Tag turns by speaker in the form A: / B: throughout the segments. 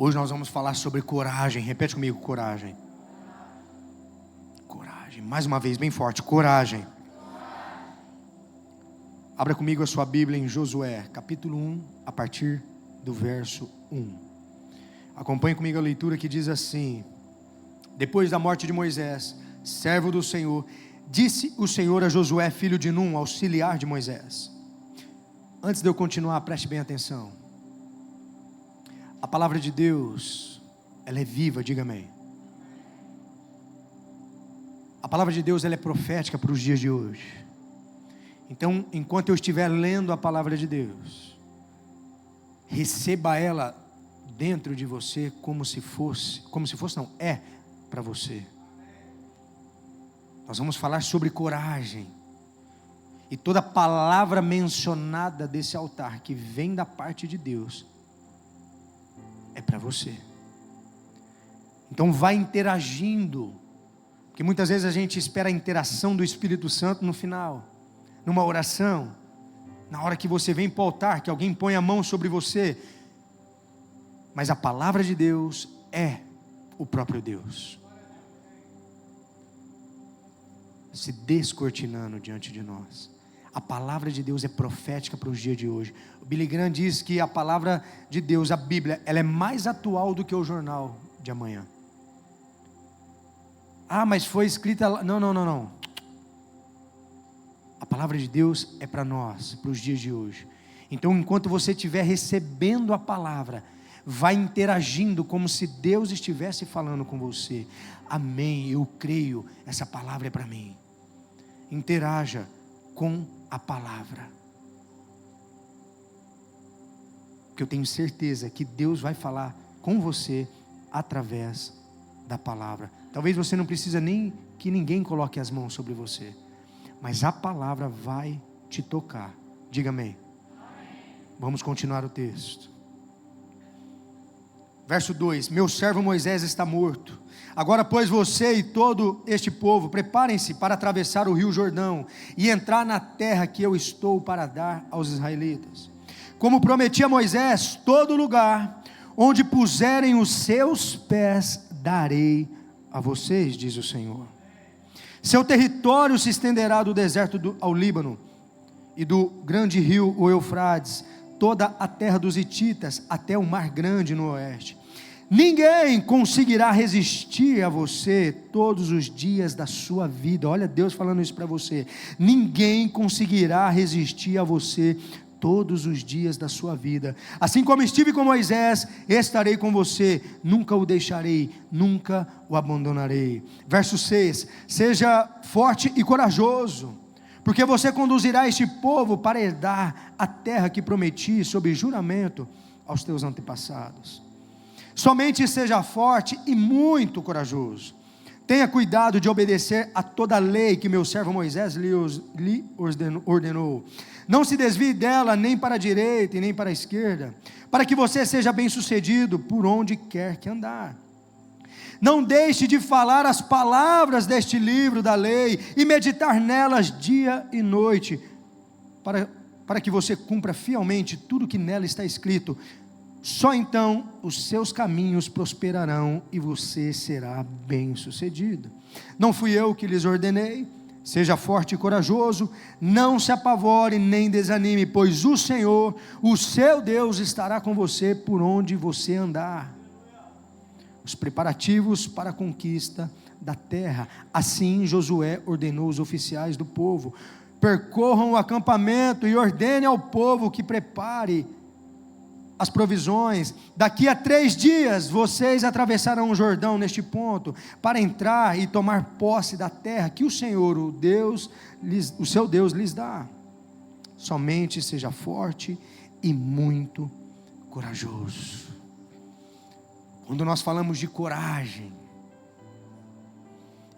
A: Hoje nós vamos falar sobre coragem. Repete comigo, coragem. Coragem, mais uma vez, bem forte, coragem. Abra comigo a sua Bíblia em Josué, capítulo 1, a partir do verso 1. Acompanhe comigo a leitura que diz assim: depois da morte de Moisés, servo do Senhor, disse o Senhor a Josué, filho de Num, auxiliar de Moisés. Antes de eu continuar, preste bem atenção. A palavra de Deus, ela é viva, diga amém. A palavra de Deus, ela é profética para os dias de hoje. Então, enquanto eu estiver lendo a palavra de Deus, receba ela dentro de você como se fosse não, é para você. Nós vamos falar sobre coragem. E toda palavra mencionada desse altar, que vem da parte de Deus, é para você. Então vai interagindo, porque muitas vezes a gente espera a interação do Espírito Santo no final, numa oração, na hora que você vem para o altar, que alguém põe a mão sobre você. Mas a palavra de Deus é o próprio Deus, se descortinando diante de nós. A palavra de Deus é profética para os dias de hoje. O Billy Graham diz que a palavra de Deus, a Bíblia, ela é mais atual do que o jornal de amanhã. Ah, mas foi escrita lá. Não. A palavra de Deus é para nós, para os dias de hoje. Então, enquanto você estiver recebendo a palavra, vai interagindo como se Deus estivesse falando com você. Amém, eu creio, essa palavra é para mim. Interaja com a palavra, porque eu tenho certeza que Deus vai falar com você através da palavra. Talvez você não precisa nem que ninguém coloque as mãos sobre você, mas a palavra vai te tocar. Diga amém. Vamos continuar o texto. Verso 2: meu servo Moisés está morto. Agora, pois, você e todo este povo, preparem-se para atravessar o rio Jordão e entrar na terra que eu estou para dar aos israelitas. Como prometi a Moisés, todo lugar onde puserem os seus pés, darei a vocês, diz o Senhor. Seu território se estenderá do deserto ao Líbano e do grande rio, o Eufrates, toda a terra dos hititas, até o mar grande no oeste. Ninguém conseguirá resistir a você todos os dias da sua vida. Olha Deus falando isso para você. Ninguém conseguirá resistir a você todos os dias da sua vida. Assim como estive com Moisés, estarei com você. Nunca o deixarei, nunca o abandonarei. Verso 6: seja forte e corajoso, porque você conduzirá este povo para herdar a terra que prometi sob juramento aos teus antepassados. Somente seja forte e muito corajoso. Tenha cuidado de obedecer a toda a lei que meu servo Moisés lhe ordenou. Não se desvie dela nem para a direita e nem para a esquerda, para que você seja bem sucedido por onde quer que andar. Não deixe de falar as palavras deste livro da lei e meditar nelas dia e noite, para que você cumpra fielmente tudo que nela está escrito. Só então os seus caminhos prosperarão e você será bem sucedido. Não fui eu que lhes ordenei? Seja forte e corajoso, não se apavore nem desanime, pois o Senhor, o seu Deus, estará com você por onde você andar. Os preparativos para a conquista da terra. Assim Josué ordenou os oficiais do povo: percorram o acampamento e ordene ao povo que prepare as provisões. Daqui a 3 dias vocês atravessarão o Jordão neste ponto, para entrar e tomar posse da terra que o Senhor, o seu Deus lhes dá. Somente seja forte e muito corajoso. Quando nós falamos de coragem,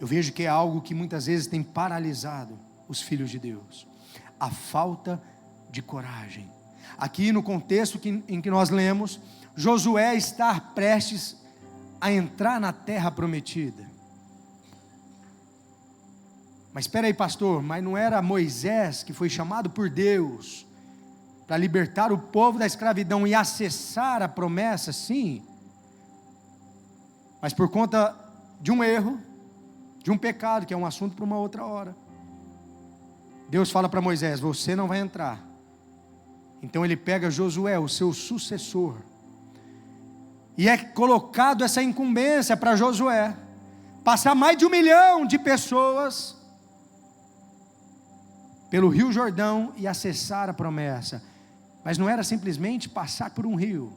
A: eu vejo que é algo que muitas vezes tem paralisado os filhos de Deus: a falta de coragem. Aqui no contexto em que nós lemos, Josué está prestes a entrar na terra prometida. Mas espera aí, pastor, mas não era Moisés que foi chamado por Deus para libertar o povo da escravidão e acessar a promessa? Sim, Mas por conta de um erro, de um pecado, que é um assunto para uma outra hora, Deus fala para Moisés: você não vai entrar. Então ele pega Josué, o seu sucessor, e é colocado essa incumbência para Josué passar mais de 1 milhão de pessoas pelo Rio Jordão e acessar a promessa. Mas não era simplesmente passar por um rio.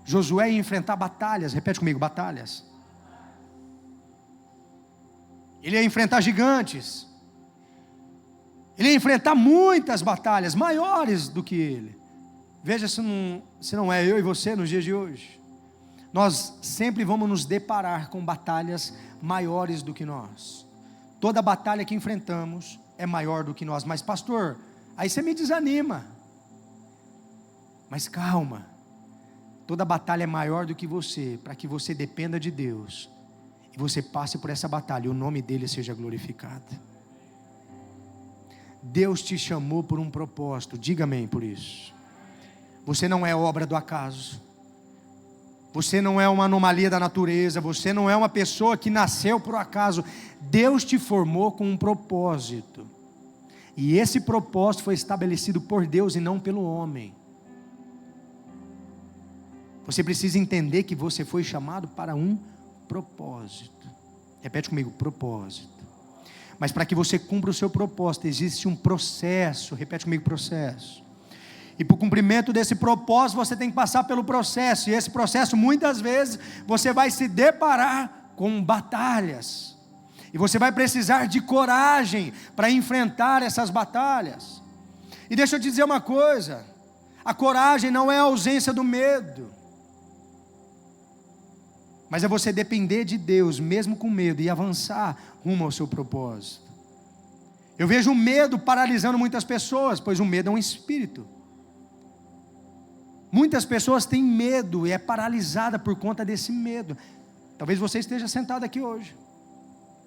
A: Josué ia enfrentar batalhas. Repete comigo: batalhas. Ele ia enfrentar gigantes. Ele ia enfrentar muitas batalhas, maiores do que ele. Veja se não é eu e você nos dias de hoje. Nós sempre vamos nos deparar com batalhas maiores do que nós. Toda batalha que enfrentamos é maior do que nós. Mas pastor, aí você me desanima. Mas calma, toda batalha é maior do que você, para que você dependa de Deus, e você passe por essa batalha, e o nome dele seja glorificado. Deus te chamou por um propósito, diga amém por isso. Você não é obra do acaso, você não é uma anomalia da natureza, você não é uma pessoa que nasceu por acaso. Deus te formou com um propósito, e esse propósito foi estabelecido por Deus e não pelo homem. Você precisa entender que você foi chamado para um propósito. Repete comigo: propósito. Mas para que você cumpra o seu propósito, existe um processo. Repete comigo: processo. E para o cumprimento desse propósito, você tem que passar pelo processo. E esse processo, muitas vezes, você vai se deparar com batalhas. E você vai precisar de coragem para enfrentar essas batalhas. E deixa eu te dizer uma coisa: a coragem não é a ausência do medo, mas é você depender de Deus, mesmo com medo, e avançar rumo ao seu propósito. Eu vejo o medo paralisando muitas pessoas, pois o medo é um espírito. Muitas pessoas têm medo e é paralisada por conta desse medo. Talvez você esteja sentado aqui hoje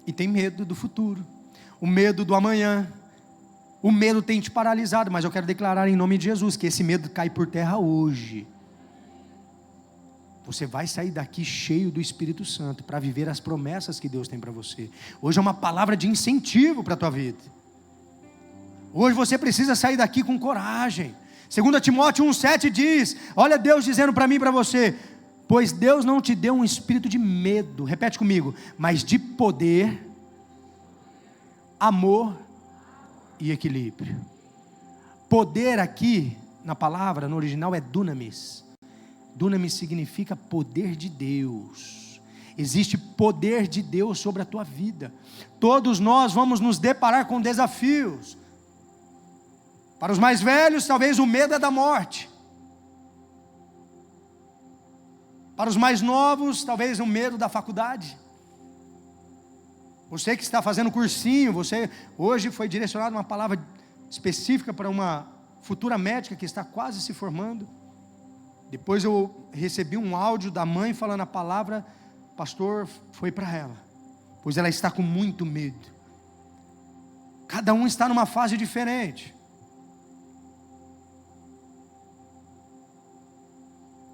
A: e tem medo do futuro, o medo do amanhã. O medo tem te paralisado, mas eu quero declarar em nome de Jesus que esse medo cai por terra hoje. Você vai sair daqui cheio do Espírito Santo para viver as promessas que Deus tem para você. Hoje é uma palavra de incentivo para a tua vida. Hoje você precisa sair daqui com coragem. 2 Timóteo 1,7 diz: olha Deus dizendo para mim e para você: pois Deus não te deu um espírito de medo, repete comigo, mas de poder, amor e equilíbrio. Poder aqui na palavra, no original, é dunamis. Dunamis significa poder de Deus. Existe poder de Deus sobre a tua vida. Todos nós vamos nos deparar com desafios. Para os mais velhos, talvez o medo é da morte. Para os mais novos, talvez o medo da faculdade. Você que está fazendo cursinho, você hoje foi direcionado uma palavra específica para uma futura médica que está quase se formando. Depois eu recebi um áudio da mãe falando a palavra: pastor, foi para ela, pois ela está com muito medo. Cada um está numa fase diferente.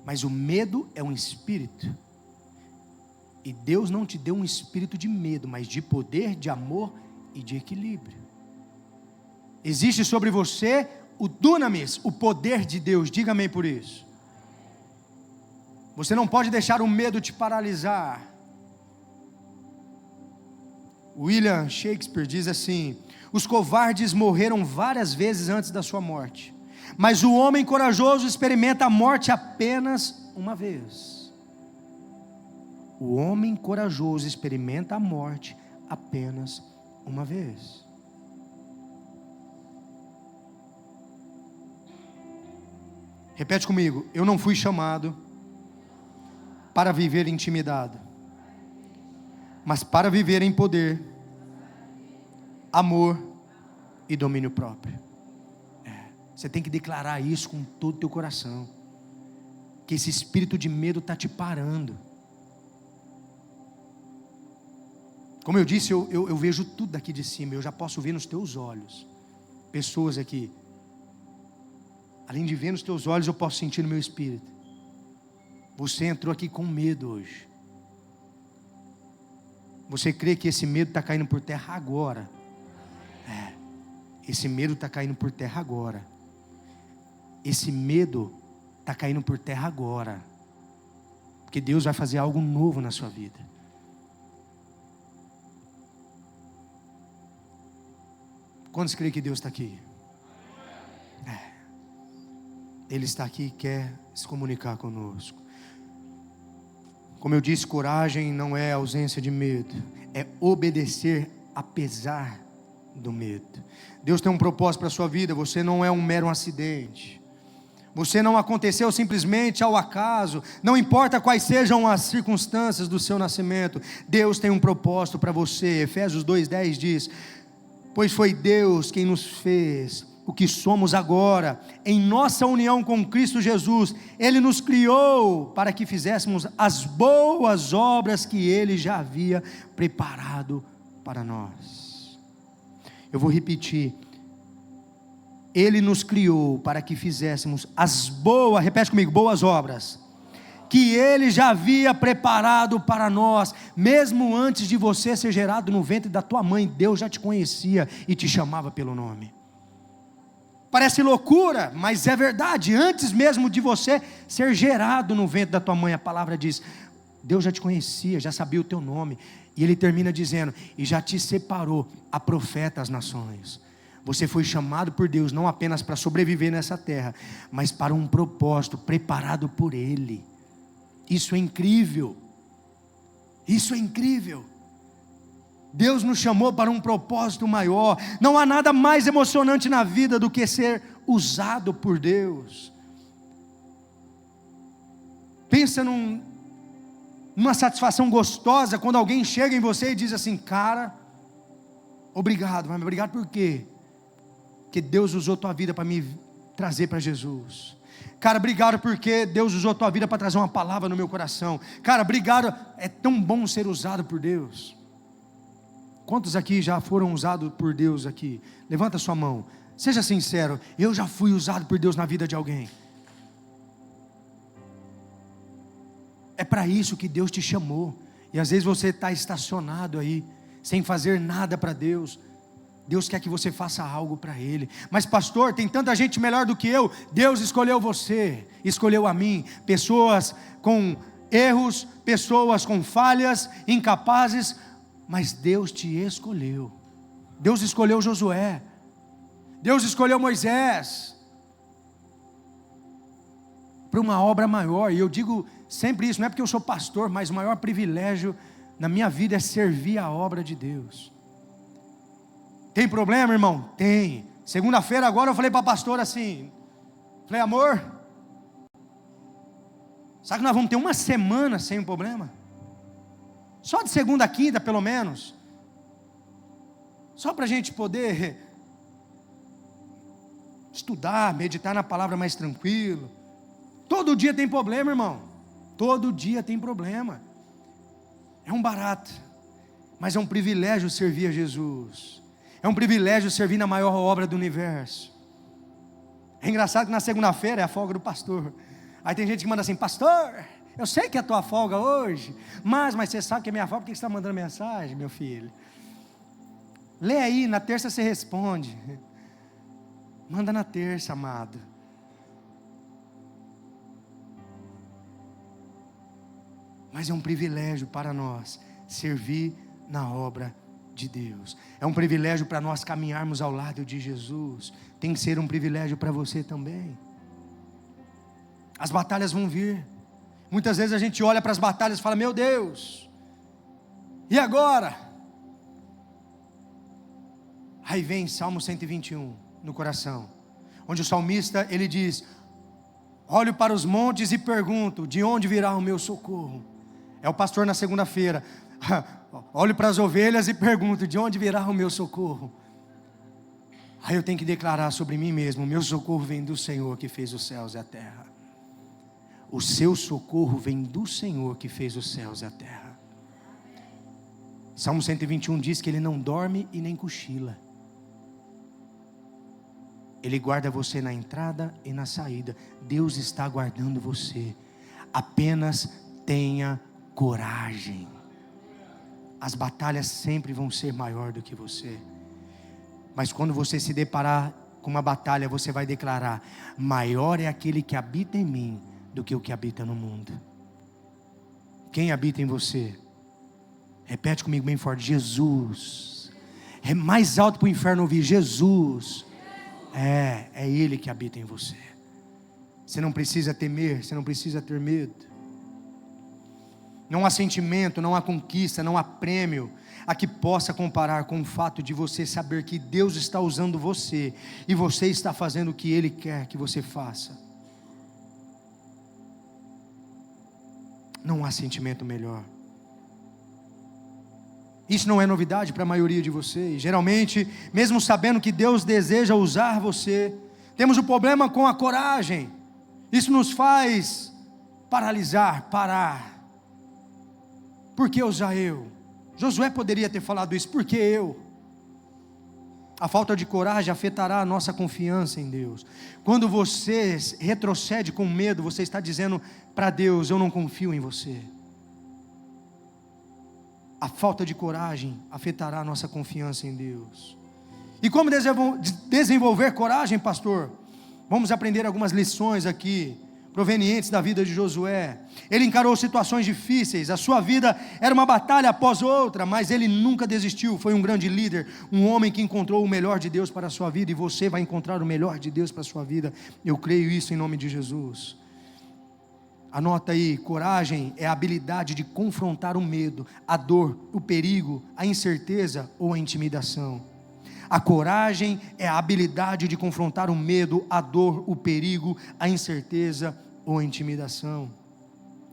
A: Mas o medo é um espírito. E Deus não te deu um espírito de medo, mas de poder, de amor e de equilíbrio. Existe sobre você o dunamis, o poder de Deus. Diga amém por isso. Você não pode deixar o medo te paralisar. William Shakespeare diz assim: os covardes morreram várias vezes antes da sua morte, mas o homem corajoso experimenta a morte apenas uma vez. O homem corajoso experimenta a morte apenas uma vez. Repete comigo: eu não fui chamado para viver intimidado, mas para viver em poder, amor e domínio próprio. Você tem que declarar isso com todo o teu coração, que esse espírito de medo está te parando. Como eu disse, eu vejo tudo daqui de cima, eu já posso ver nos teus olhos, pessoas aqui, além de ver nos teus olhos, eu posso sentir no meu espírito. Você entrou aqui com medo hoje. Você crê que esse medo está caindo por terra agora? Esse medo está caindo por terra agora. Esse medo está caindo por terra agora. Porque Deus vai fazer algo novo na sua vida. Quantos creem que Deus está aqui? Ele está aqui e quer se comunicar conosco. Como eu disse, coragem não é ausência de medo, é obedecer apesar do medo. Deus tem um propósito para a sua vida. Você não é um mero acidente. Você não aconteceu simplesmente ao acaso. Não importa quais sejam as circunstâncias do seu nascimento, Deus tem um propósito para você. Efésios 2:10 diz: pois foi Deus quem nos fez o que somos agora, em nossa união com Cristo Jesus. Ele nos criou para que fizéssemos as boas obras que Ele já havia preparado para nós. Eu vou repetir. Ele nos criou para que fizéssemos as boas, repete comigo, boas obras, que Ele já havia preparado para nós. Mesmo antes de você ser gerado no ventre da tua mãe, Deus já te conhecia e te chamava pelo nome. Parece loucura, mas é verdade. Antes mesmo de você ser gerado no ventre da tua mãe, a palavra diz, Deus já te conhecia, já sabia o teu nome. E Ele termina dizendo, e já te separou a profeta às nações. Você foi chamado por Deus não apenas para sobreviver nessa terra, mas para um propósito preparado por Ele. Isso é incrível. Isso é incrível. Deus nos chamou para um propósito maior. Não há nada mais emocionante na vida do que ser usado por Deus. Pensa numa satisfação gostosa quando alguém chega em você e diz assim, cara, obrigado. Mas obrigado por quê? Porque Deus usou tua vida para me trazer para Jesus. Cara, obrigado porque Deus usou tua vida para trazer uma palavra no meu coração. Cara, obrigado, é tão bom ser usado por Deus. Quantos aqui já foram usados por Deus aqui? Levanta sua mão, seja sincero. Eu já fui usado por Deus na vida de alguém. É para isso que Deus te chamou. E às vezes você está estacionado aí, sem fazer nada para Deus. Deus quer que você faça algo para Ele. Mas pastor, tem tanta gente melhor do que eu. Deus escolheu você, escolheu a mim. Pessoas com erros, pessoas com falhas, incapazes, mas Deus te escolheu. Deus escolheu Josué, Deus escolheu Moisés para uma obra maior. E eu digo sempre isso, não é porque eu sou pastor, mas o maior privilégio na minha vida é servir a obra de Deus. Tem problema, irmão? Tem. Segunda-feira agora eu falei para a pastora assim, falei, amor, sabe que nós vamos ter uma semana sem um problema? Só de segunda a quinta pelo menos, só para a gente poder estudar, meditar na palavra mais tranquilo. Todo dia tem problema, irmão. Todo dia tem problema. É um barato, mas é um privilégio servir a Jesus. É um privilégio servir na maior obra do universo. É engraçado que na segunda-feira é a folga do pastor. Aí tem gente que manda assim, pastor, eu sei que é a tua folga hoje, mas você sabe que é minha folga, por que você está mandando mensagem, meu filho? Lê aí, na terça você responde. Manda na terça, amado. Mas é um privilégio para nós servir na obra de Deus. É um privilégio para nós caminharmos ao lado de Jesus. Tem que ser um privilégio para você também. As batalhas vão vir. Muitas vezes a gente olha para as batalhas e fala, meu Deus, e agora? Aí vem Salmo 121 no coração, onde o salmista ele diz, olho para os montes e pergunto, de onde virá o meu socorro? É o pastor na segunda-feira, olho para as ovelhas e pergunto, de onde virá o meu socorro? Aí eu tenho que declarar sobre mim mesmo, o meu socorro vem do Senhor que fez os céus e a terra. O seu socorro vem do Senhor que fez os céus e a terra. Salmo 121 diz que Ele não dorme e nem cochila. Ele guarda você na entrada e na saída. Deus está guardando você. Apenas tenha coragem. as batalhas sempre vão ser maior do que você. Mas quando você se deparar com uma batalha, você vai declarar: maior é aquele que habita em mim do que o que habita no mundo. Quem habita em você? Repete comigo bem forte: Jesus. É mais alto para o inferno ouvir: Jesus. É Ele que habita em você. Você não precisa temer, você não precisa ter medo. Não há sentimento, não há conquista, não há prêmio a que possa comparar com o fato de você saber que Deus está usando você e você está fazendo o que Ele quer que você faça. Não há sentimento melhor. Isso não é novidade para a maioria de vocês. Geralmente, mesmo sabendo que Deus deseja usar você, temos o problema com a coragem. Isso nos faz paralisar, parar. Por que usar eu? Josué poderia ter falado isso: por que eu? A falta de coragem afetará a nossa confiança em Deus. Quando você retrocede com medo, você está dizendo para Deus: eu não confio em você. A falta de coragem afetará a nossa confiança em Deus. E como desenvolver coragem, pastor? Vamos aprender algumas lições aqui, provenientes da vida de Josué. Ele encarou situações difíceis, a sua vida era uma batalha após outra, mas ele nunca desistiu. Foi um grande líder, um homem que encontrou o melhor de Deus para a sua vida, e você vai encontrar o melhor de Deus para a sua vida. Eu creio isso em nome de Jesus. Anota aí: coragem é a habilidade de confrontar o medo, a dor, o perigo, a incerteza ou a intimidação. A coragem é a habilidade de confrontar o medo, a dor, o perigo, a incerteza ou a intimidação.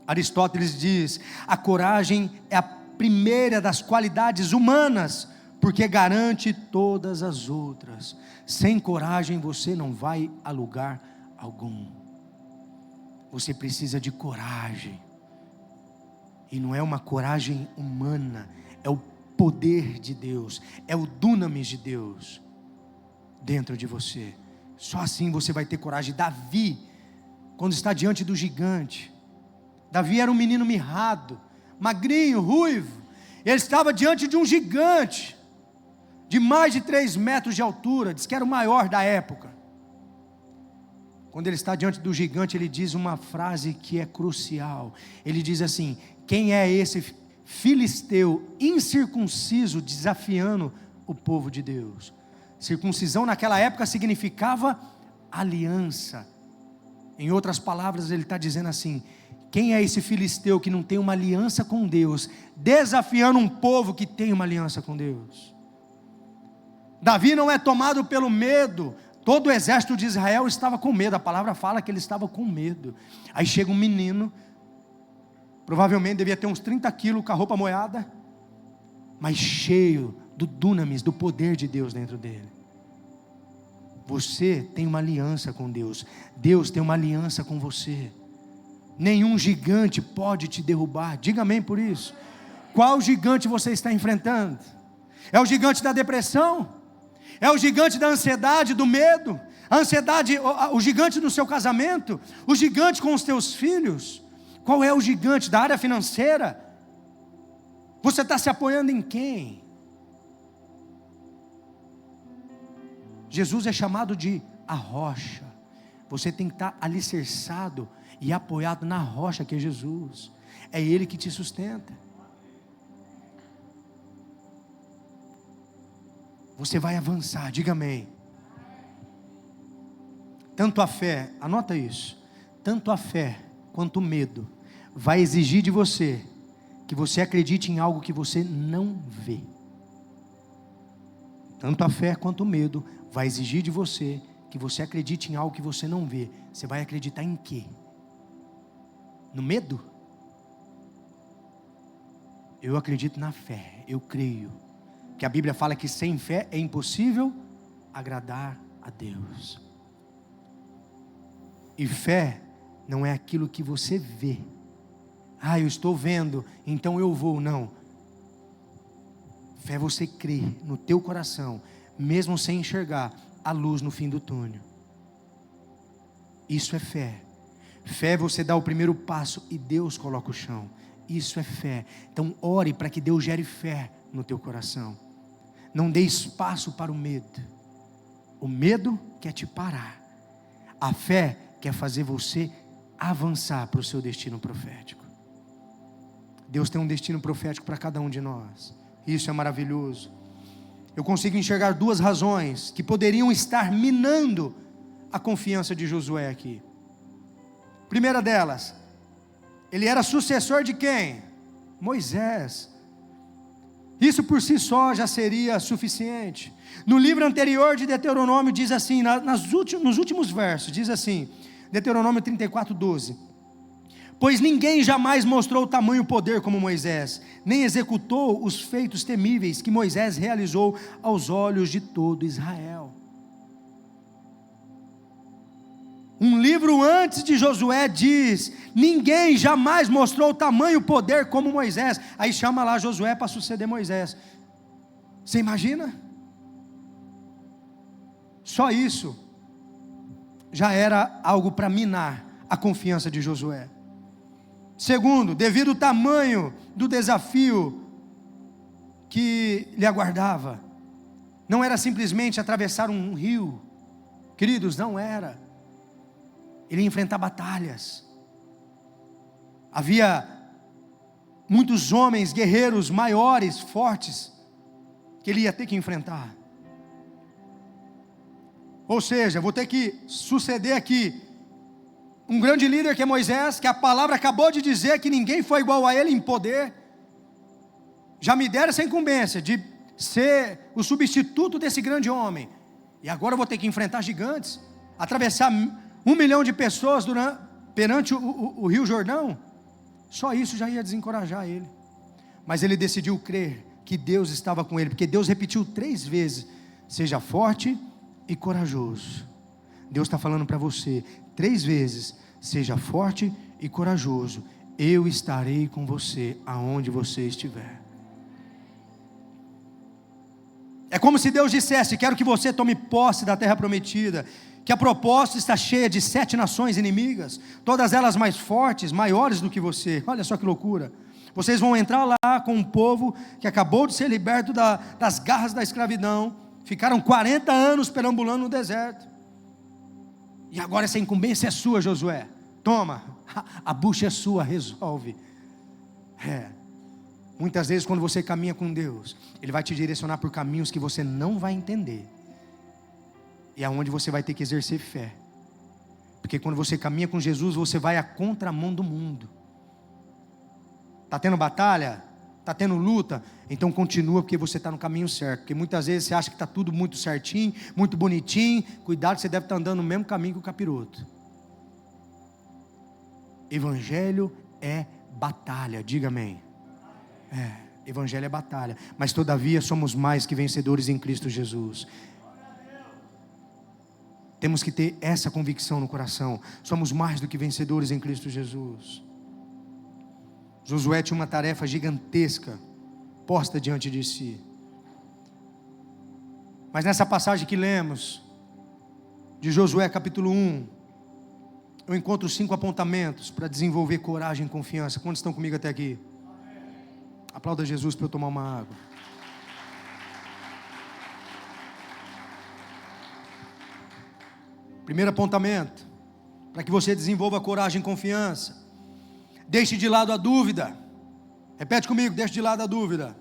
A: Aristóteles diz: a coragem é a primeira das qualidades humanas, porque garante todas as outras. Sem coragem você não vai a lugar algum. Você precisa de coragem, e não é uma coragem humana, é o poder de Deus, é o dunamis de Deus dentro de você. Só assim você vai ter coragem. Davi, quando está diante do gigante, Davi era um menino mirrado, magrinho, ruivo, ele estava diante de um gigante, de mais de 3 metros de altura, diz que era o maior da época. Quando ele está diante do gigante, ele diz uma frase que é crucial. Ele diz assim: quem é esse filisteu incircunciso desafiando o povo de Deus? Circuncisão naquela época significava aliança. Em outras palavras, ele está dizendo assim: quem é esse filisteu que não tem uma aliança com Deus, desafiando um povo que tem uma aliança com Deus? Davi não é tomado pelo medo. Todo o exército de Israel estava com medo. A palavra fala que ele estava com medo. Aí chega um menino, provavelmente devia ter uns 30 quilos, com a roupa molhada, mas cheio do dunamis, do poder de Deus dentro dele. Você tem uma aliança com Deus. Deus tem uma aliança com você. Nenhum gigante pode te derrubar. Diga amém por isso. Qual gigante você está enfrentando? É o gigante da depressão? É o gigante da ansiedade, do medo? A ansiedade, o gigante do seu casamento? O gigante com os teus filhos? Qual é o gigante da área financeira? Você está se apoiando em quem? Jesus é chamado de a rocha. Você tem que estar alicerçado e apoiado na rocha que é Jesus. É Ele que te sustenta. Você vai avançar, diga amém. Tanto a fé, anota isso, tanto a fé quanto o medo vai exigir de você que você acredite em algo que você não vê. Tanto a fé quanto o medo vai exigir de você que você acredite em algo que você não vê. Você vai acreditar em quê? No medo? Eu acredito na fé, eu creio que a Bíblia fala que sem fé é impossível agradar a Deus. E fé não é aquilo que você vê. Eu estou vendo, então eu vou. Não. Fé é você crer no teu coração, mesmo sem enxergar a luz no fim do túnel. Isso é fé. Fé é você dar o primeiro passo e Deus coloca o chão. Isso é fé. Então ore para que Deus gere fé no teu coração. Não dê espaço para o medo. O medo quer te parar. A fé quer fazer você avançar para o seu destino profético. Deus tem um destino profético para cada um de nós. Isso é maravilhoso. Eu consigo enxergar duas razões que poderiam estar minando a confiança de Josué aqui. Primeira delas, ele era sucessor de quem? Moisés. Isso por si só já seria suficiente. No livro anterior de Deuteronômio diz assim, nos últimos versos, diz assim, Deuteronômio 34:12: pois ninguém jamais mostrou tamanho poder como Moisés, nem executou os feitos temíveis que Moisés realizou aos olhos de todo Israel. Um livro antes de Josué diz: ninguém jamais mostrou tamanho poder como Moisés. Aí chama lá Josué para suceder Moisés. Você imagina? Só isso já era algo para minar a confiança de Josué. Segundo, devido ao tamanho do desafio que lhe aguardava, não era simplesmente atravessar um rio, queridos, não era. Ele ia enfrentar batalhas. Havia muitos homens, guerreiros maiores, fortes, que ele ia ter que enfrentar. Ou seja, vou ter que suceder aqui um grande líder que é Moisés, que a palavra acabou de dizer que ninguém foi igual a ele em poder. Já me deram essa incumbência de ser o substituto desse grande homem, e agora eu vou ter que enfrentar gigantes, atravessar 1 milhão de pessoas perante o Rio Jordão. Só isso já ia desencorajar ele. Mas ele decidiu crer que Deus estava com ele, porque Deus repetiu 3 vezes: seja forte e corajoso. Deus está falando para você 3 vezes: seja forte e corajoso, eu estarei com você aonde você estiver. É como se Deus dissesse: quero que você tome posse da terra prometida, que a proposta está cheia de 7 nações inimigas, todas elas mais fortes, maiores do que você. Olha só que loucura. Vocês vão entrar lá com um povo que acabou de ser liberto das garras da escravidão, ficaram 40 anos perambulando no deserto, e agora essa incumbência é sua, Josué. Toma, a bucha é sua, resolve. Muitas vezes quando você caminha com Deus, Ele vai te direcionar por caminhos que você não vai entender, e é onde você vai ter que exercer fé. Porque quando você caminha com Jesus, você vai à contramão do mundo. Está tendo batalha? Está tendo luta? Então continua, porque você está no caminho certo. Porque muitas vezes você acha que está tudo muito certinho, muito bonitinho. Cuidado, você deve estar andando no mesmo caminho que o capiroto. Evangelho é batalha, diga amém. Evangelho é batalha, mas todavia somos mais que vencedores em Cristo Jesus. Temos que ter essa convicção no coração. Somos mais do que vencedores em Cristo Jesus. Josué tinha uma tarefa gigantesca posta diante de si. Mas nessa passagem que lemos, de Josué capítulo 1, eu encontro 5 apontamentos para desenvolver coragem e confiança. Quantos estão comigo até aqui? Aplauda Jesus para eu tomar uma água. Primeiro apontamento, para que você desenvolva coragem e confiança: deixe de lado a dúvida. Repete comigo: deixe de lado a dúvida.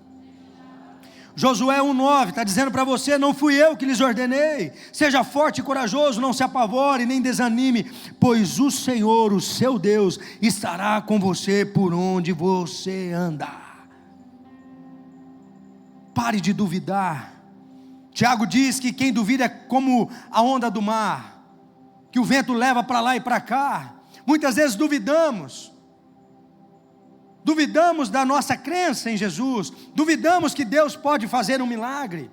A: Josué 1:9 está dizendo para você: não fui eu que lhes ordenei, seja forte e corajoso, não se apavore nem desanime, pois o Senhor, o seu Deus, estará com você por onde você andar. Pare de duvidar. Tiago diz que quem duvida é como a onda do mar, que o vento leva para lá e para cá. Muitas vezes duvidamos da nossa crença em Jesus, duvidamos que Deus pode fazer um milagre.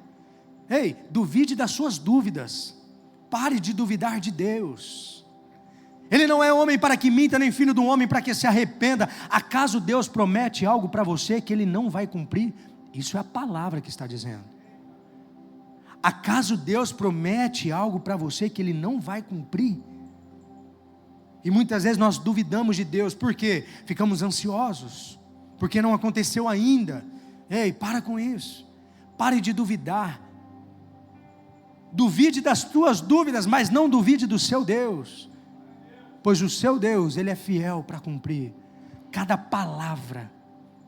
A: Ei, duvide das suas dúvidas, pare de duvidar de Deus. Ele não é homem para que minta, nem filho do homem para que se arrependa. Acaso Deus promete algo para você que Ele não vai cumprir? Isso é a palavra que está dizendo. Acaso Deus promete algo para você que Ele não vai cumprir? E muitas vezes nós duvidamos de Deus, por quê? Ficamos ansiosos, porque não aconteceu ainda. Ei, para com isso. Pare de duvidar. Duvide das tuas dúvidas, mas não duvide do seu Deus, pois o seu Deus, Ele é fiel para cumprir cada palavra,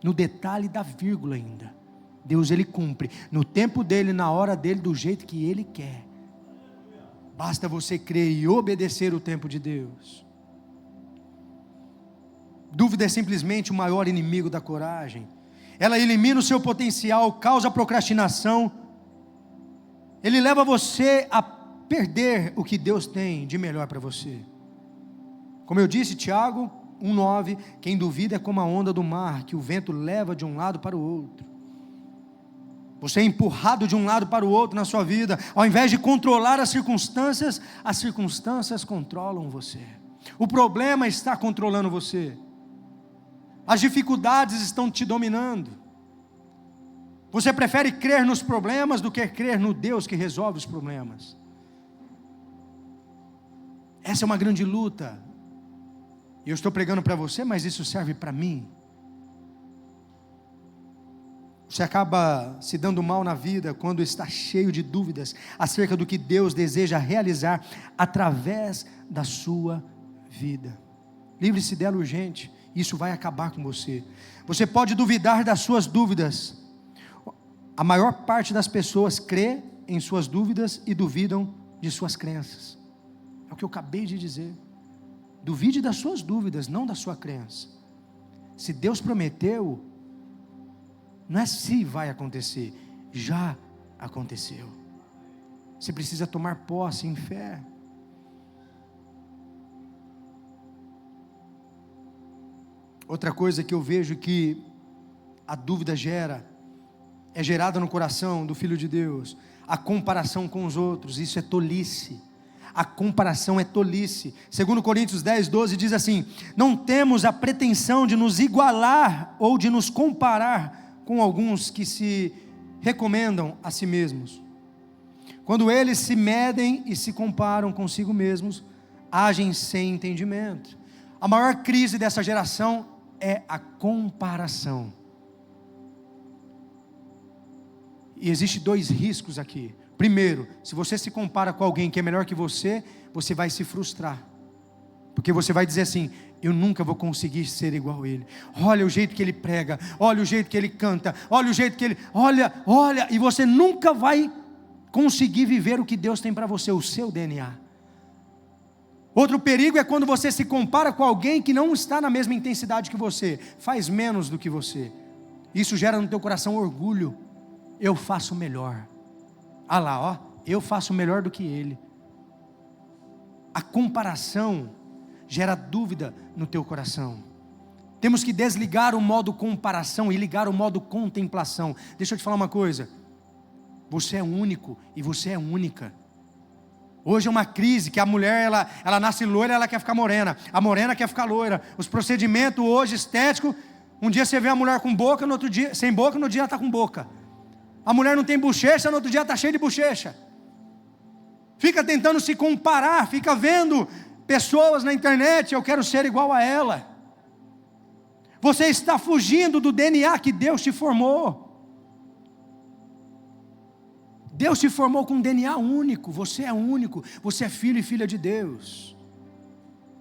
A: no detalhe da vírgula ainda. Deus, Ele cumpre, no tempo dEle, na hora dEle, do jeito que Ele quer. Basta você crer e obedecer o tempo de Deus. Dúvida é simplesmente o maior inimigo da coragem. Ela elimina o seu potencial, causa procrastinação. Ele leva você a perder o que Deus tem de melhor para você. Como eu disse, Tiago 1,9, quem duvida é como a onda do mar, que o vento leva de um lado para o outro. Você é empurrado de um lado para o outro na sua vida. Ao invés de controlar as circunstâncias controlam você. O problema está controlando você. As dificuldades estão te dominando. Você prefere crer nos problemas do que crer no Deus que resolve os problemas. Essa é uma grande luta. Eu estou pregando para você, mas isso serve para mim. Você acaba se dando mal na vida quando está cheio de dúvidas acerca do que Deus deseja realizar através da sua vida. Livre-se dela urgente, isso vai acabar com você. Você pode duvidar das suas dúvidas. A maior parte das pessoas crê em suas dúvidas e duvidam de suas crenças. É o que eu acabei de dizer. Duvide das suas dúvidas, não da sua crença. Se Deus prometeu, não é se vai acontecer, já aconteceu. Você precisa tomar posse em fé. Outra coisa que eu vejo que a dúvida é gerada no coração do Filho de Deus, a comparação com os outros. Isso é tolice. A comparação é tolice. 2 Coríntios 10:12 diz assim: não temos a pretensão de nos igualar ou de nos comparar com alguns que se recomendam a si mesmos. Quando eles se medem e se comparam consigo mesmos, agem sem entendimento. A maior crise dessa geração é a comparação. E existe 2 riscos aqui. Primeiro, se você se compara com alguém que é melhor que você, você vai se frustrar. Porque você vai dizer assim: eu nunca vou conseguir ser igual a ele. Olha o jeito que ele prega, olha o jeito que ele canta, olha o jeito que ele... Olha, e você nunca vai conseguir viver o que Deus tem para você, o seu DNA. Outro perigo é quando você se compara com alguém que não está na mesma intensidade que você, faz menos do que você. Isso gera no teu coração orgulho. Eu faço melhor. Ah lá, ó, eu faço melhor do que ele. A comparação gera dúvida no teu coração. Temos que desligar o modo comparação e ligar o modo contemplação. Deixa eu te falar uma coisa. Você é único e você é única. Hoje é uma crise que a mulher, ela nasce loira, ela quer ficar morena. A morena quer ficar loira. Os procedimentos hoje estéticos, um dia você vê a mulher com boca, no outro dia sem boca, no outro dia ela está com boca. A mulher não tem bochecha, no outro dia está cheia de bochecha. Fica tentando se comparar, fica vendo pessoas na internet, eu quero ser igual a ela. Você está fugindo do DNA que Deus te formou. Deus te formou com um DNA único, você é único, você é filho e filha de Deus.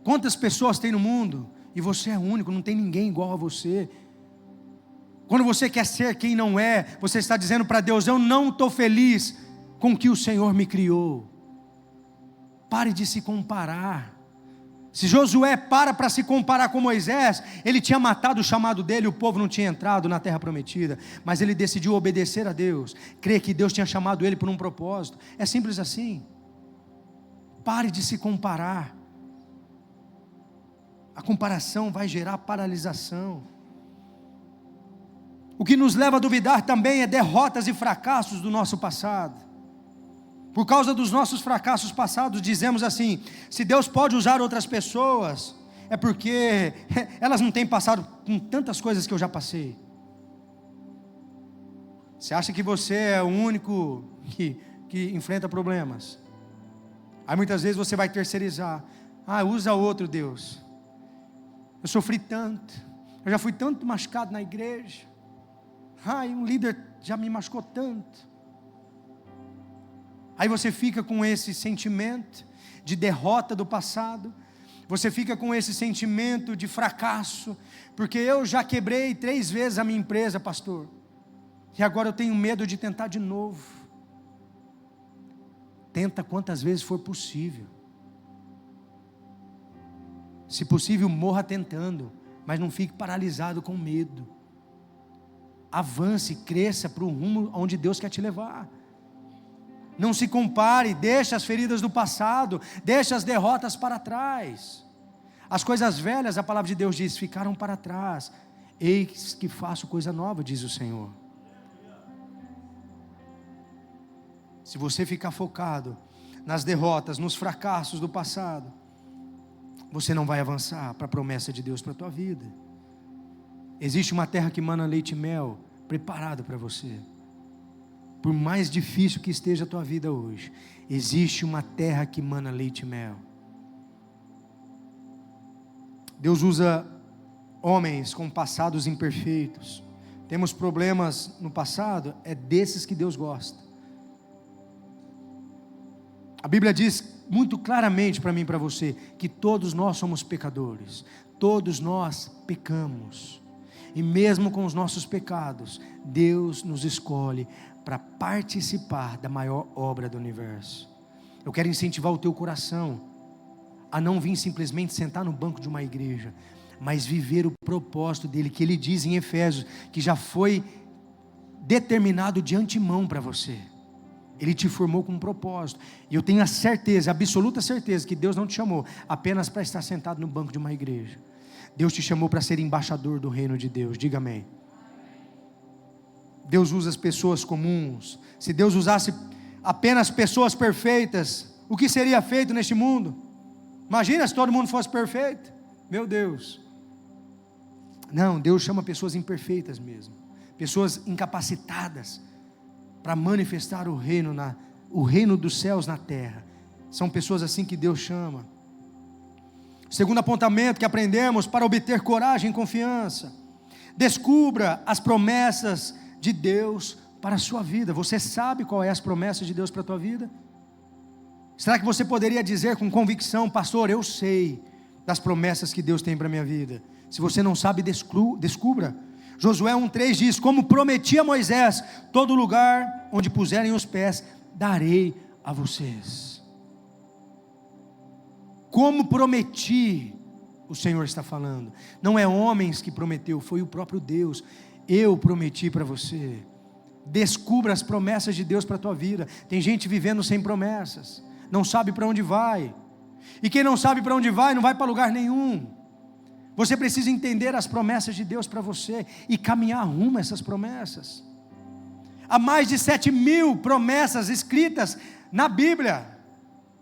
A: Quantas pessoas tem no mundo? E você é único, não tem ninguém igual a você. Quando você quer ser quem não é, você está dizendo para Deus: eu não estou feliz com o que o Senhor me criou. Pare de se comparar. Se Josué para se comparar com Moisés, ele tinha matado o chamado dele, o povo não tinha entrado na terra prometida, mas ele decidiu obedecer a Deus, crer que Deus tinha chamado ele por um propósito. É simples assim. Pare de se comparar. A comparação vai gerar paralisação. O que nos leva a duvidar também é derrotas e fracassos do nosso passado. Por causa dos nossos fracassos passados, dizemos assim: se Deus pode usar outras pessoas, é porque elas não têm passado com tantas coisas que eu já passei. Você acha que você é o único que enfrenta problemas? Aí muitas vezes você vai terceirizar: usa outro, Deus. Eu sofri tanto, Eu já fui tanto machucado na igreja. Ai, um líder já me machucou tanto. Aí você fica com esse sentimento de derrota do passado. Você fica com esse sentimento de fracasso. Porque eu já quebrei 3 vezes a minha empresa, pastor. E agora eu tenho medo de tentar de novo. Tenta quantas vezes for possível. Se possível, morra tentando. Mas não fique paralisado com medo. Avance, cresça para o rumo onde Deus quer te levar. Não se compare, deixa as feridas do passado, deixa as derrotas para trás. As coisas velhas, a palavra de Deus diz, ficaram para trás. Eis que faço coisa nova, diz o Senhor. Se você ficar focado nas derrotas, nos fracassos do passado, você não vai avançar para a promessa de Deus para a tua vida. Existe uma terra que mana leite e mel, preparada para você. Por mais difícil que esteja a tua vida hoje, existe uma terra que mana leite e mel. Deus usa homens com passados imperfeitos. Temos problemas no passado, é desses que Deus gosta. A Bíblia diz muito claramente para mim e para você, que todos nós somos pecadores, todos nós pecamos, e mesmo com os nossos pecados, Deus nos escolhe para participar da maior obra do universo. Eu quero incentivar o teu coração, a não vir simplesmente sentar no banco de uma igreja, mas viver o propósito dele, que ele diz em Efésios, que já foi determinado de antemão para você. Ele te formou com um propósito. E eu tenho a certeza, a absoluta certeza, que Deus não te chamou apenas para estar sentado no banco de uma igreja. Deus te chamou para ser embaixador do reino de Deus. Diga amém. Deus usa as pessoas comuns. Se Deus usasse apenas pessoas perfeitas, o que seria feito neste mundo? Imagina se todo mundo fosse perfeito. Meu Deus. Não, Deus chama pessoas imperfeitas mesmo. Pessoas incapacitadas para manifestar o reino dos céus na terra. São pessoas assim que Deus chama. Segundo apontamento que aprendemos, para obter coragem e confiança, descubra as promessas de Deus para a sua vida. Você sabe qual é as promessas de Deus para a tua vida? Será que você poderia dizer com convicção, pastor, eu sei das promessas que Deus tem para a minha vida? Se você não sabe, descubra. Josué 1,3 diz, como prometi a Moisés, todo lugar onde puserem os pés, darei a vocês. Como prometi, o Senhor está falando. Não é homens que prometeu, foi o próprio Deus. Eu prometi para você. Descubra as promessas de Deus para a tua vida. Tem gente vivendo sem promessas, não sabe para onde vai. E quem não sabe para onde vai, não vai para lugar nenhum. Você precisa entender as promessas de Deus para você e caminhar rumo a essas promessas. Há mais de 7.000 promessas escritas na Bíblia.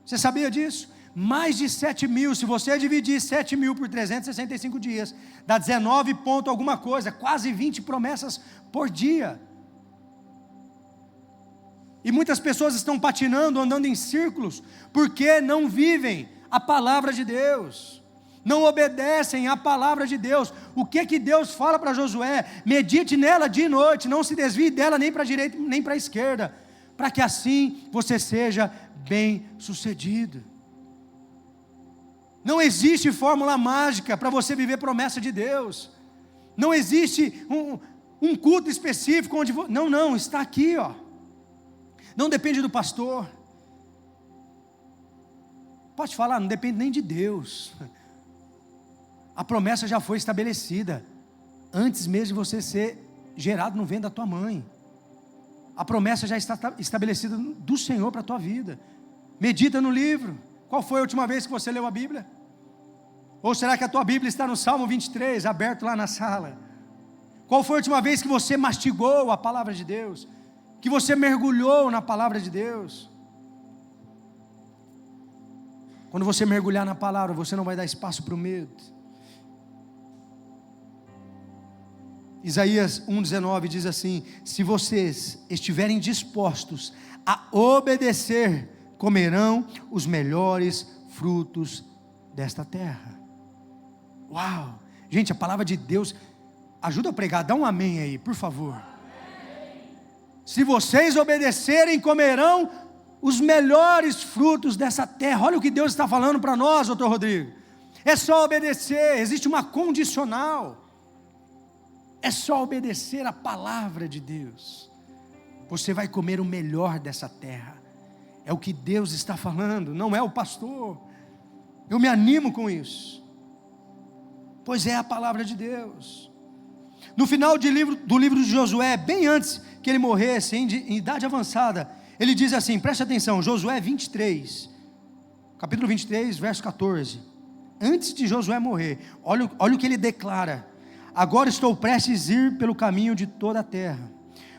A: Você sabia disso? Mais de 7.000, se você dividir 7.000 por 365 dias, dá 19 ponto alguma coisa, quase 20 promessas por dia. E muitas pessoas estão patinando, andando em círculos, porque não vivem a palavra de Deus. Não obedecem à palavra de Deus. O que Deus fala para Josué? Medite nela dia e noite, não se desvie dela nem para a direita nem para a esquerda, para que assim você seja bem sucedido. Não existe fórmula mágica para você viver promessa de Deus. Não existe um culto específico onde... Não, está aqui, ó. Não depende do pastor. Pode falar, não depende nem de Deus. A promessa já foi estabelecida antes mesmo de você ser gerado no ventre da tua mãe. A promessa já está estabelecida do Senhor para a tua vida. Medita no livro. Qual foi a última vez que você leu a Bíblia? Ou será que a tua Bíblia está no Salmo 23, aberto lá na sala? Qual foi a última vez que você mastigou a palavra de Deus? Que você mergulhou na palavra de Deus? Quando você mergulhar na palavra, você não vai dar espaço para o medo. Isaías 1,19 diz assim: se vocês estiverem dispostos a obedecer, comerão os melhores frutos desta terra. Uau! Gente, a palavra de Deus Ajuda a pregar, dá um amém aí, por favor. Se vocês obedecerem, comerão os melhores frutos dessa terra. Olha o que Deus está falando para nós, doutor Rodrigo. É só obedecer, existe uma condicional. É só obedecer a palavra de Deus. Você vai comer o melhor dessa terra. É o que Deus está falando, não é o pastor. Eu me animo com isso, pois é a palavra de Deus. No final do livro de Josué, bem antes que ele morresse, em idade avançada, ele diz assim, preste atenção, Josué 23, capítulo 23, verso 14. Antes de Josué morrer, olha o que ele declara: agora estou prestes a ir pelo caminho de toda a terra.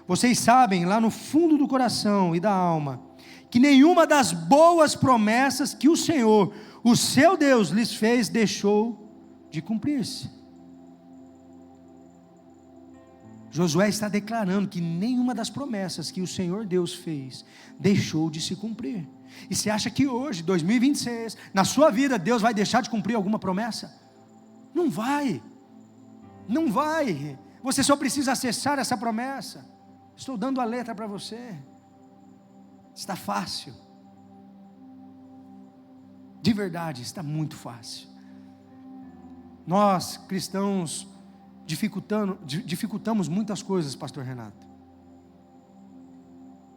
A: Vocês sabem, lá no fundo do coração e da alma, que nenhuma das boas promessas que o Senhor, o seu Deus, lhes fez, deixou de cumprir-se. Josué está declarando que nenhuma das promessas que o Senhor Deus fez, deixou de se cumprir. E você acha que hoje, 2026, na sua vida, Deus vai deixar de cumprir alguma promessa? Não vai. Não vai. Você só precisa acessar essa promessa. Estou dando a letra para você. Está fácil. De verdade, está muito fácil. Nós, cristãos, dificultamos muitas coisas, pastor Renato.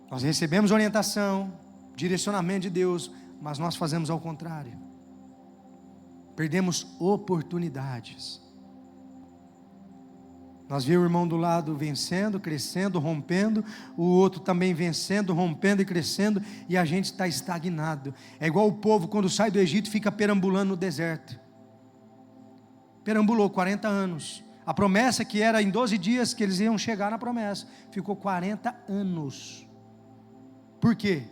A: Nós recebemos orientação, direcionamento de Deus, mas nós fazemos ao contrário. Perdemos oportunidades. Nós vimos o irmão do lado vencendo, crescendo, rompendo, o outro também vencendo, rompendo e crescendo, e a gente está estagnado. É igual o povo quando sai do Egito, fica perambulando no deserto. Perambulou 40 anos. A promessa que era em 12 dias que eles iam chegar na promessa, ficou 40 anos. Por quê?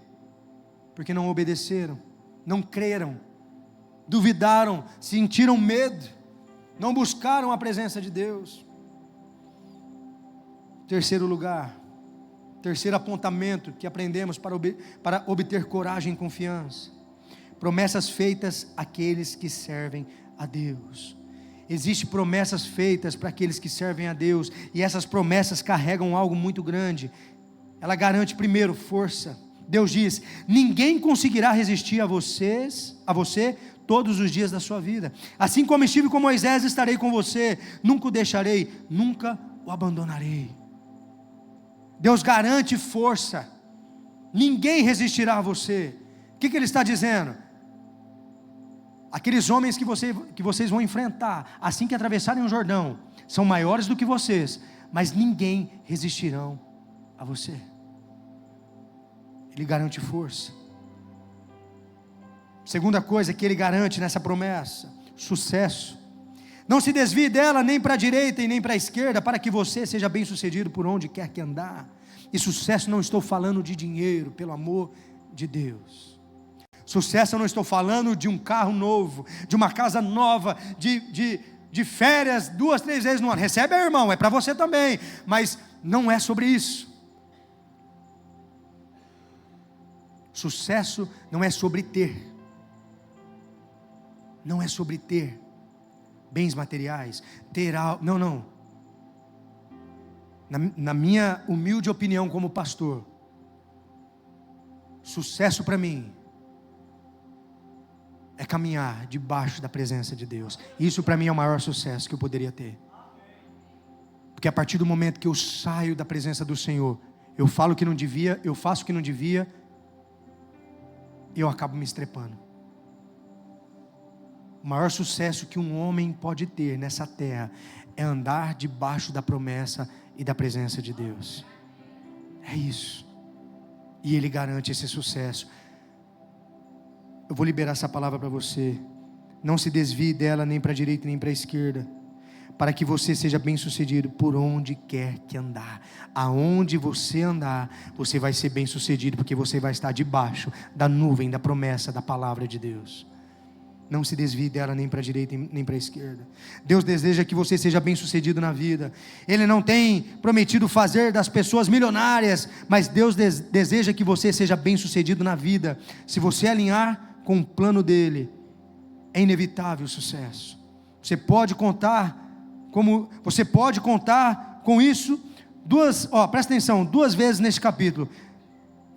A: Porque não obedeceram, não creram, duvidaram, sentiram medo, não buscaram a presença de Deus. Terceiro lugar, terceiro apontamento que aprendemos para obter coragem e confiança: promessas feitas àqueles que servem a Deus. Existem promessas feitas para aqueles que servem a Deus, e essas promessas carregam algo muito grande. Ela garante, primeiro, força. Deus diz: ninguém conseguirá resistir a você todos os dias da sua vida. Assim como estive com Moisés, estarei com você, nunca o deixarei, nunca o abandonarei. Deus garante força. Ninguém resistirá a você. O que ele está dizendo? Aqueles homens que vocês vão enfrentar, assim que atravessarem o Jordão, são maiores do que vocês, mas ninguém resistirão a você. Ele garante força. Segunda coisa que ele garante nessa promessa: sucesso. Não se desvie dela nem para a direita e nem para a esquerda, para que você seja bem sucedido por onde quer que andar. E sucesso, não estou falando de dinheiro, pelo amor de Deus. Sucesso, eu não estou falando de um carro novo, de uma casa nova, de férias 2, 3 vezes no ano. Recebe aí, irmão, é para você também, mas não é sobre isso. Sucesso não é sobre ter. Não é sobre ter bens materiais, ter algo, não. Na minha humilde opinião como pastor, sucesso para mim é caminhar debaixo da presença de Deus. Isso para mim é o maior sucesso que eu poderia ter. Porque a partir do momento que eu saio da presença do Senhor, eu falo o que não devia, eu faço o que não devia, eu acabo me estrepando. O maior sucesso que um homem pode ter nessa terra é andar debaixo da promessa e da presença de Deus. É isso. E Ele garante esse sucesso. Eu vou liberar essa palavra para você. Não se desvie dela nem para a direita nem para a esquerda, para que você seja bem sucedido por onde quer que andar. Aonde você andar, você vai ser bem sucedido, porque você vai estar debaixo da nuvem da promessa da palavra de Deus. Não se desvie dela nem para a direita nem para a esquerda. Deus deseja que você seja bem sucedido na vida. Ele não tem prometido fazer das pessoas milionárias, mas Deus deseja que você seja bem sucedido na vida. Se você alinhar com o plano dele, é inevitável o sucesso. Você pode contar como você pode contar com isso. Presta atenção, 2 vezes nesse capítulo,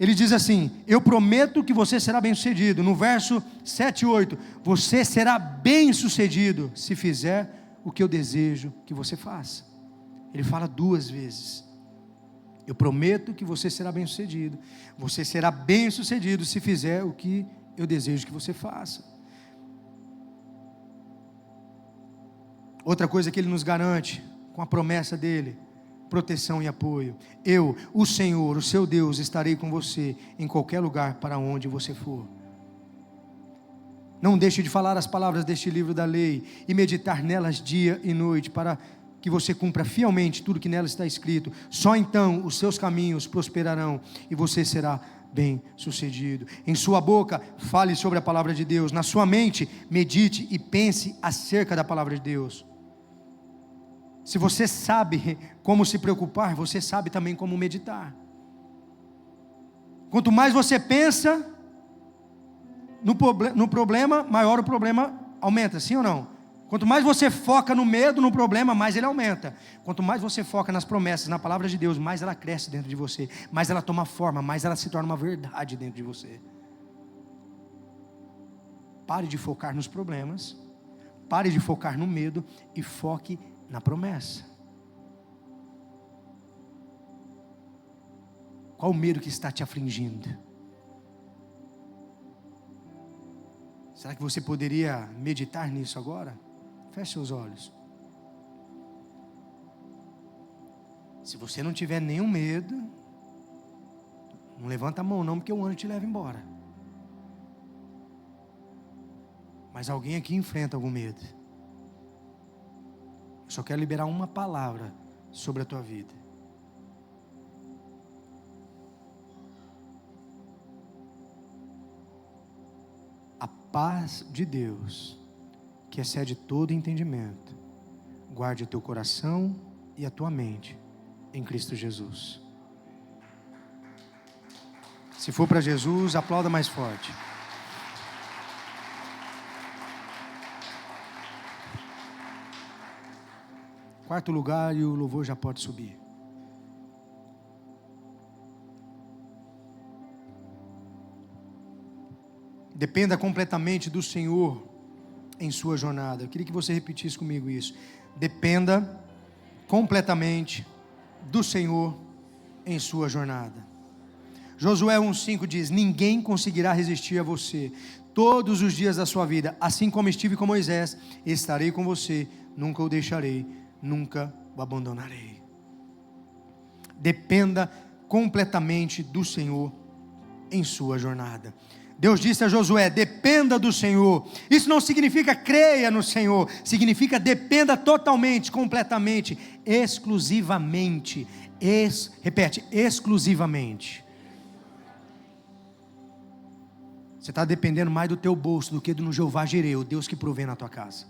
A: ele diz assim: eu prometo que você será bem sucedido. No verso 7 e 8, você será bem sucedido se fizer o que eu desejo que você faça. Ele fala 2 vezes: eu prometo que você será bem sucedido, você será bem sucedido se fizer o que eu desejo que você faça. Outra coisa que ele nos garante, com a promessa dele: proteção e apoio. Eu, o Senhor, o seu Deus, estarei com você em qualquer lugar para onde você for. Não deixe de falar as palavras deste livro da lei e meditar nelas dia e noite, para que você cumpra fielmente tudo que nela está escrito. Só então os seus caminhos prosperarão e você será bem sucedido. Em sua boca fale sobre a palavra de Deus, na sua mente medite e pense acerca da palavra de Deus. Se você sabe como se preocupar, você sabe também como meditar. Quanto mais você pensa no problema, maior o problema aumenta, sim ou não? Quanto mais você foca no medo, no problema, mais ele aumenta. Quanto mais você foca nas promessas, na palavra de Deus, mais ela cresce dentro de você, mais ela toma forma, mais ela se torna uma verdade dentro de você. Pare de focar nos problemas, pare de focar no medo e foque na promessa. Qual o medo que está te afligindo? Será que você poderia meditar nisso agora? Feche seus olhos. Se você não tiver nenhum medo, não levanta a mão não, porque o anjo te leva embora. Mas alguém aqui enfrenta algum medo. Eu só quero liberar uma palavra sobre a tua vida. A paz de Deus, que excede todo entendimento, guarde o teu coração e a tua mente em Cristo Jesus. Se for para Jesus, aplauda mais forte. Quarto lugar, e o louvor já pode subir. Dependa completamente do Senhor em sua jornada. Eu queria que você repetisse comigo isso. Dependa completamente do Senhor em sua jornada. Josué 1:5 diz: ninguém conseguirá resistir a você todos os dias da sua vida. Assim como estive com Moisés, estarei com você, nunca o deixarei, nunca o abandonarei. Dependa completamente do Senhor em sua jornada. Deus disse a Josué: dependa do Senhor. Isso não significa creia no Senhor, significa dependa totalmente, completamente, exclusivamente. Repete, exclusivamente. Você está dependendo mais do teu bolso do que do Jeová Jireh, o Deus que provê na tua casa.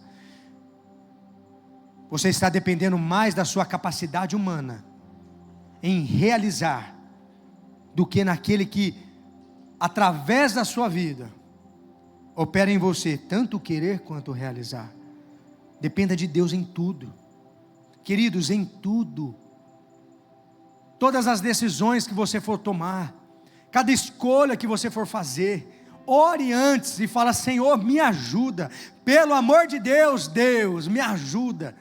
A: Você está dependendo mais da sua capacidade humana em realizar do que naquele que, através da sua vida, opera em você tanto querer quanto realizar. Dependa de Deus em tudo, queridos, em tudo. Todas as decisões que você for tomar, cada escolha que você for fazer, ore antes e fala: Senhor, me ajuda, pelo amor de Deus, Deus, me ajuda.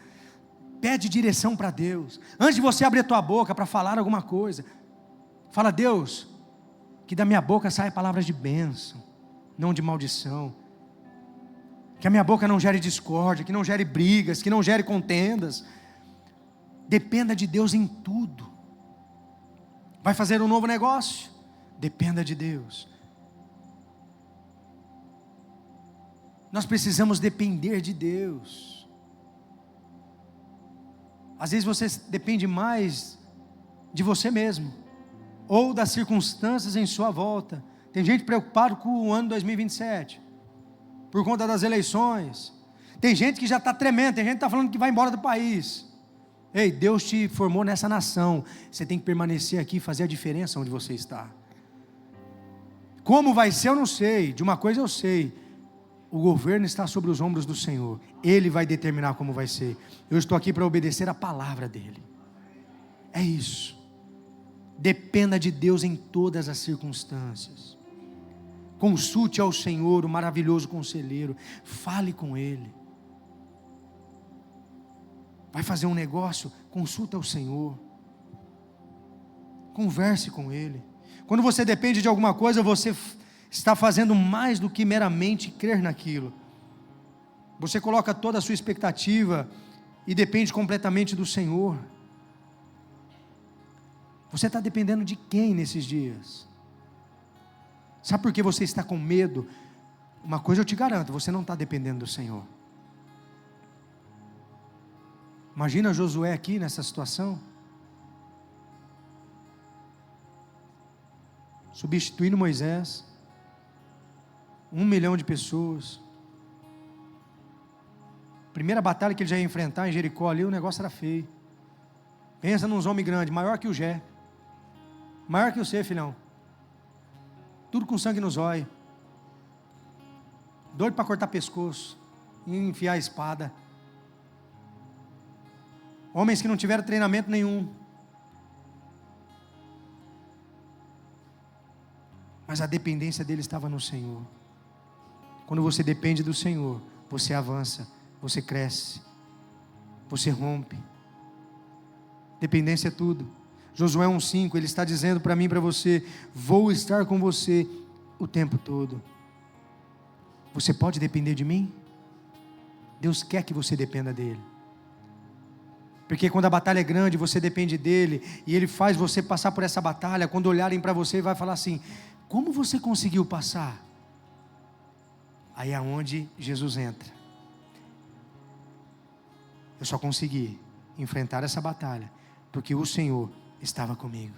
A: Pede direção para Deus, antes de você abrir a tua boca para falar alguma coisa, fala: Deus, que da minha boca saia palavras de bênção, não de maldição, que a minha boca não gere discórdia, que não gere brigas, que não gere contendas. Dependa de Deus em tudo. Vai fazer um novo negócio? Dependa de Deus. Nós precisamos depender de Deus. Às vezes você depende mais de você mesmo, ou das circunstâncias em sua volta. Tem gente preocupada com o ano 2027, por conta das eleições. Tem gente que já está tremendo, tem gente que está falando que vai embora do país. Ei, Deus te formou nessa nação, você tem que permanecer aqui e fazer a diferença onde você está. Como vai ser eu não sei, de uma coisa eu sei: O governo está sobre os ombros do Senhor. Ele vai determinar como vai ser. Eu estou aqui para obedecer a palavra dEle. É isso. Dependa de Deus em todas as circunstâncias. Consulte ao Senhor, o maravilhoso conselheiro. Fale com Ele. Vai fazer um negócio? Consulta ao Senhor. Converse com Ele. Quando você depende de alguma coisa, você está fazendo mais do que meramente crer naquilo. Você coloca toda a sua expectativa e depende completamente do Senhor. Você está dependendo de quem nesses dias? Sabe por que você está com medo? Uma coisa eu te garanto, você não está dependendo do Senhor. Imagina Josué aqui nessa situação, substituindo Moisés, 1 milhão de pessoas. Primeira batalha que ele já ia enfrentar em Jericó ali, o negócio era feio. Pensa nos homens grandes, maior que o Gé, maior que você, filhão. Tudo com sangue nos olhos, doido para cortar pescoço e enfiar a espada. Homens que não tiveram treinamento nenhum. Mas a dependência dele estava no Senhor. Quando você depende do Senhor, você avança, você cresce, você rompe. Dependência é tudo. Josué 1,5, ele está dizendo para mim e para você: vou estar com você o tempo todo. Você pode depender de mim? Deus quer que você dependa dEle. Porque quando a batalha é grande, você depende dEle, e Ele faz você passar por essa batalha. Quando olharem para você, vai falar assim: como você conseguiu passar? Aí é onde Jesus entra. Eu só consegui enfrentar essa batalha porque o Senhor estava comigo.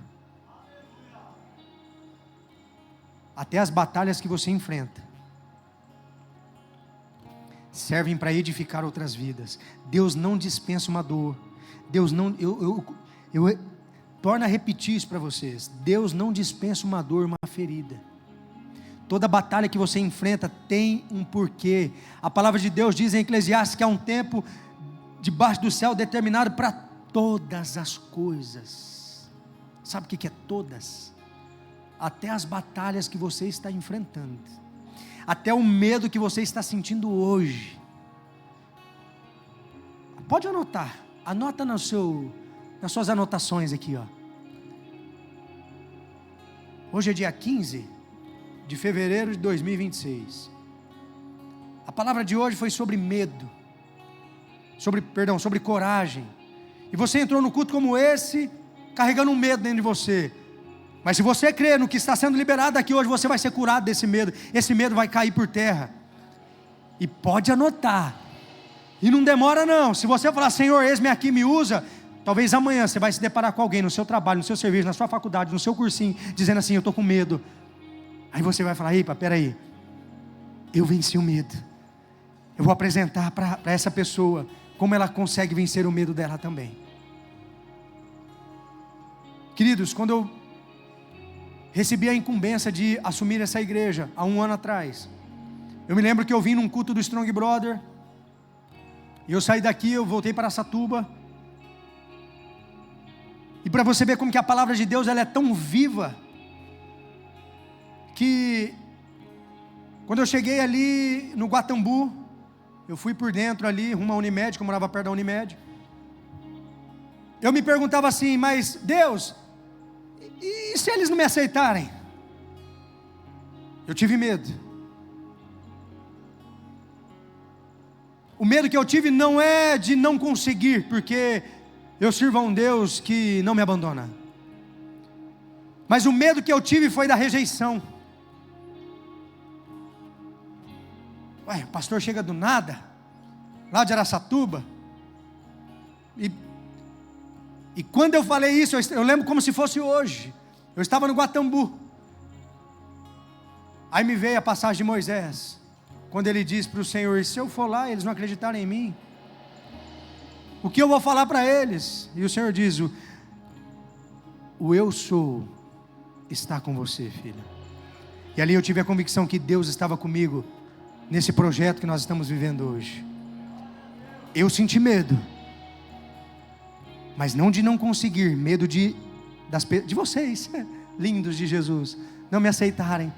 A: Até as batalhas que você enfrenta servem para edificar outras vidas. Deus não dispensa uma dor. Deus não, eu torno a repetir isso para vocês. Deus não dispensa uma dor, uma ferida. Toda batalha que você enfrenta tem um porquê. A palavra de Deus diz em Eclesiastes que há um tempo debaixo do céu determinado para todas as coisas. Sabe o que é todas? Até as batalhas que você está enfrentando, até o medo que você está sentindo hoje. Pode anotar, anota nas suas anotações aqui, ó. Hoje é dia 15 de fevereiro de 2026. A palavra de hoje foi sobre medo, sobre coragem. E você entrou no culto como esse, carregando um medo dentro de você. Mas se você crer no que está sendo liberado aqui hoje, você vai ser curado desse medo. Esse medo vai cair por terra. E pode anotar. E não demora não. Se você falar: Senhor, eis-me aqui, me usa. Talvez amanhã você vai se deparar com alguém no seu trabalho, no seu serviço, na sua faculdade, no seu cursinho, dizendo assim: eu estou com medo. Aí você vai falar: epa, peraí, eu venci o medo. Eu vou apresentar para essa pessoa como ela consegue vencer o medo dela também. Queridos, quando eu recebi a incumbência de assumir essa igreja há 1 ano atrás, eu me lembro que eu vim num culto do Strong Brother, e eu saí daqui, eu voltei para Araçatuba. E para você ver como que a palavra de Deus ela é tão viva, que quando eu cheguei ali no Guatambu, eu fui por dentro ali, rumo à Unimed, que eu morava perto da Unimed. Eu me perguntava assim: mas Deus, e se eles não me aceitarem? Eu tive medo. O medo que eu tive não é de não conseguir, porque eu sirvo a um Deus que não me abandona. Mas o medo que eu tive foi da rejeição. Ué, o pastor chega do nada, lá de Araçatuba, e quando eu falei isso, eu lembro como se fosse hoje. Eu estava no Guatambu. Aí me veio a passagem de Moisés, quando ele diz para o Senhor: se eu for lá, eles não acreditarem em mim, o que eu vou falar para eles? E o Senhor diz: o eu sou está com você, filha. E ali eu tive a convicção que Deus estava comigo nesse projeto que nós estamos vivendo hoje. Eu senti medo, mas não de não conseguir, medo de vocês, lindos de Jesus, não me aceitarem.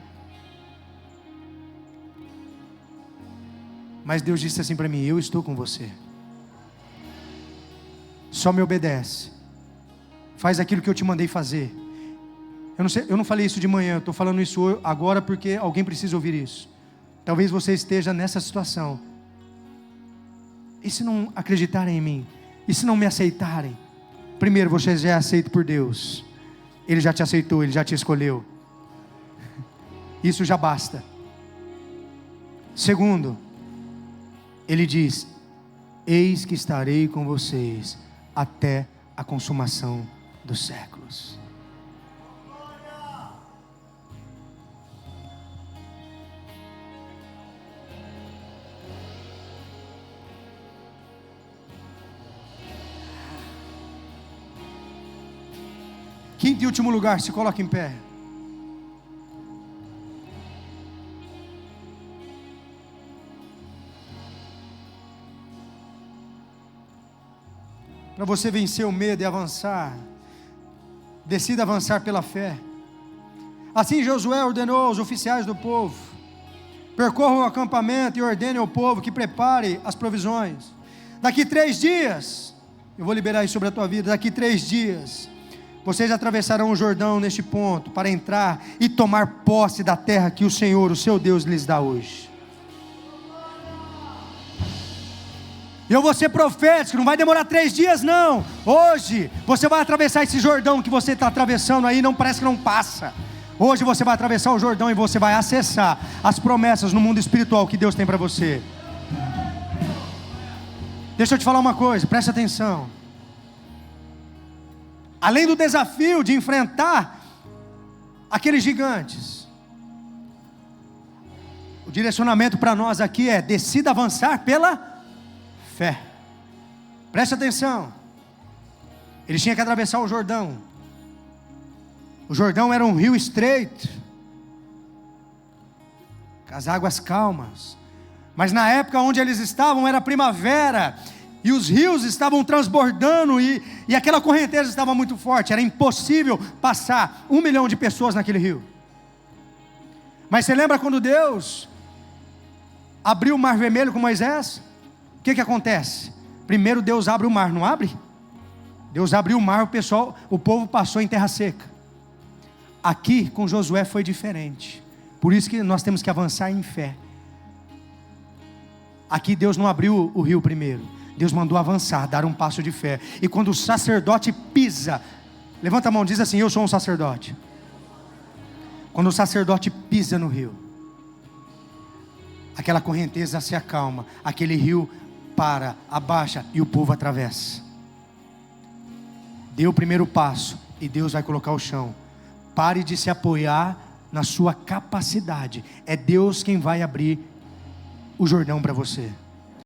A: Mas Deus disse assim para mim: eu estou com você, só me obedece, faz aquilo que eu te mandei fazer. Eu não sei, eu não falei isso de manhã, eu estou falando isso agora porque alguém precisa ouvir isso. Talvez você esteja nessa situação. E se não acreditarem em mim? E se não me aceitarem? Primeiro, você já é aceito por Deus. Ele já te aceitou, Ele já te escolheu. Isso já basta. Segundo, Ele diz: eis que estarei com vocês até a consumação dos séculos. Quinto e último lugar, se coloca em pé. Para você vencer o medo e avançar, decida avançar pela fé. Assim Josué ordenou aos oficiais do povo: percorram o acampamento e ordenem ao povo que prepare as provisões. Daqui 3 dias, eu vou liberar isso sobre a tua vida. Daqui 3 dias, vocês atravessarão o Jordão neste ponto, para entrar e tomar posse da terra que o Senhor, o seu Deus, lhes dá hoje. Eu vou ser profético, não vai demorar 3 dias não. Hoje, você vai atravessar esse Jordão que você está atravessando aí, não parece que não passa. Hoje você vai atravessar o Jordão e você vai acessar as promessas no mundo espiritual que Deus tem para você. Deixa eu te falar uma coisa, preste atenção. Além do desafio de enfrentar aqueles gigantes, o direcionamento para nós aqui é: decida avançar pela fé. Preste atenção. Eles tinham que atravessar o Jordão. O Jordão era um rio estreito, com as águas calmas. Mas na época onde eles estavam era primavera, e os rios estavam transbordando, e aquela correnteza estava muito forte. Era impossível passar 1 milhão de pessoas naquele rio. Mas você lembra quando Deus abriu o mar vermelho com Moisés? O que acontece? Primeiro Deus abre o mar, não abre? Deus abriu o mar, o povo passou em terra seca. Aqui com Josué foi diferente. Por isso que nós temos que avançar em fé. Aqui Deus não abriu o rio primeiro, Deus mandou avançar, dar um passo de fé. E quando o sacerdote pisa, levanta a mão, diz assim: eu sou um sacerdote. Quando o sacerdote pisa no rio, aquela correnteza se acalma, aquele rio para, abaixa e o povo atravessa. Dê o primeiro passo e Deus vai colocar o chão. Pare de se apoiar na sua capacidade. É Deus quem vai abrir o Jordão para você.